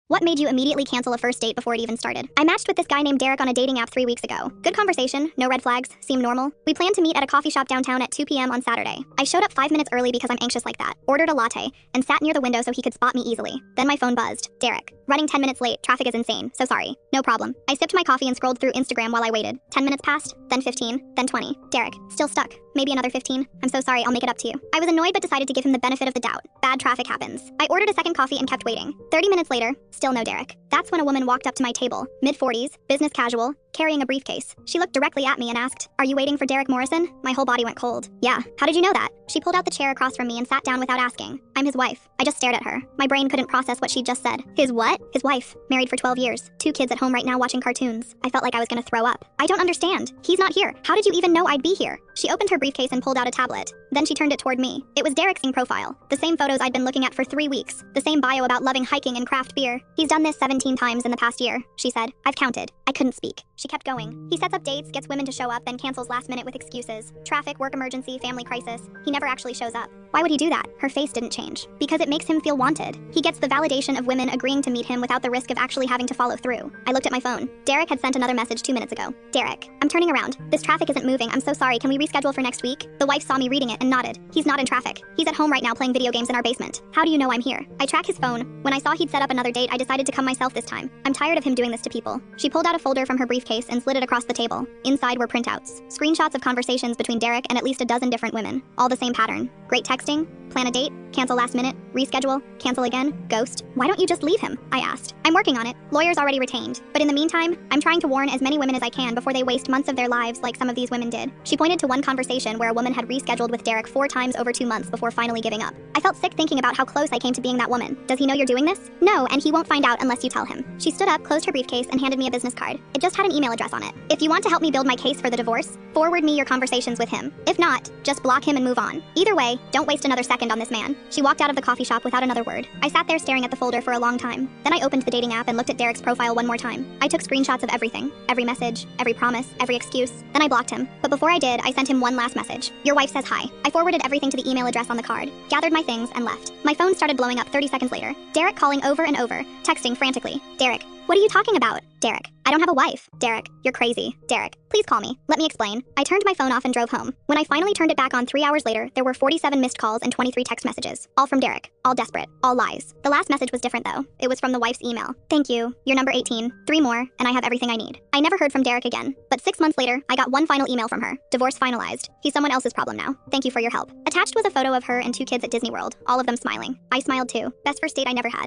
What made you immediately cancel a first date before it even started? I matched with this guy named Derek on a dating app 3 weeks ago. Good conversation, no red flags, seemed normal. We planned to meet at a coffee shop downtown at 2 p.m. on Saturday. I showed up 5 minutes early because I'm anxious like that, ordered a latte, and sat near the window so he could spot me easily. Then my phone buzzed. Derek. Running 10 minutes late, traffic is insane, so sorry. No problem. I sipped my coffee and scrolled through Instagram while I waited. 10 minutes passed, then 15, then 20. Derek. Still stuck. Maybe another 15. I'm so sorry, I'll make it up to you. I was annoyed but decided to give him the benefit of the doubt. Bad traffic happens. I ordered a second coffee and kept waiting. 30 minutes later, still no Derek. That's when a woman walked up to my table, mid-40s, business casual, carrying a briefcase. She looked directly at me and asked, "Are you waiting for Derek Morrison?" My whole body went cold. Yeah. How did you know that? She pulled out the chair across from me and sat down without asking. I'm his wife. I just stared at her. My brain couldn't process what she'd just said. His what? His wife. Married for 12 years. 2 kids at home right now watching cartoons. I felt like I was gonna throw up. I don't understand. He's not here. How did you even know I'd be here? She opened her briefcase and pulled out a tablet. Then she turned it toward me. It was Derek's profile. The same photos I'd been looking at for 3 weeks. The same bio about loving hiking and craft beer. He's done this 17 times in the past year, she said. I've counted. I couldn't speak. She kept going. He sets up dates, gets women to show up, then cancels last minute with excuses. Traffic, work emergency, family crisis. He never actually shows up. Why would he do that? Her face didn't change. Because it makes him feel wanted. He gets the validation of women agreeing to meet him without the risk of actually having to follow through. I looked at my phone. Derek had sent another message 2 minutes ago. Derek. I'm turning around. This traffic isn't moving. I'm so sorry. Can we reschedule for next week? The wife saw me reading it and nodded. He's not in traffic. He's at home right now playing video games in our basement. How do you know I'm here? I track his phone. When I saw he'd set up another date, I decided to come myself this time. I'm tired of him doing this to people. She pulled out a folder from her briefcase and slid it across the table. Inside were printouts. Screenshots of conversations between Derek and at least a dozen different women. All the same pattern. Great texting, plan a date, cancel last minute, reschedule, cancel again, ghost. Why don't you just leave him? I asked. I'm working on it. Lawyers already retained. But in the meantime, I'm trying to warn as many women as I can before they waste months of their lives like some of these women did. She pointed to one conversation where a woman had rescheduled with Derek 4 times over 2 months before finally giving up. I felt sick thinking about how close I came to being that woman. Does he know you're doing this? No, and he won't find out unless you tell him. She stood up, closed her briefcase, and handed me a business card. It just had an email address on it. If you want to help me build my case for the divorce, forward me your conversations with him. If not, just block him and move on. Either way, don't waste another second on this man. She walked out of the coffee shop without another word. I sat there staring at the folder for a long time. Then I opened the dating app and looked at Derek's profile one more time. I took screenshots of everything. Every message, every promise, every excuse. Then I blocked him. But before I did, I sent him one last message. Your wife says hi. I forwarded everything to the email address on the card, gathered my things, and left. My phone started blowing up 30 seconds later. Derek calling over and over, texting frantically. Derek. What are you talking about? Derek. I don't have a wife. Derek. You're crazy. Derek. Please call me. Let me explain. I turned my phone off and drove home. When I finally turned it back on 3 hours later, there were 47 missed calls and 23 text messages. All from Derek. All desperate. All lies. The last message was different though. It was from the wife's email. Thank you. You're number 18. 3 more, and I have everything I need. I never heard from Derek again. But 6 months later, I got one final email from her. Divorce finalized. He's someone else's problem now. Thank you for your help. Attached was a photo of her and 2 kids at Disney World, all of them smiling. I smiled too. Best first date I never had.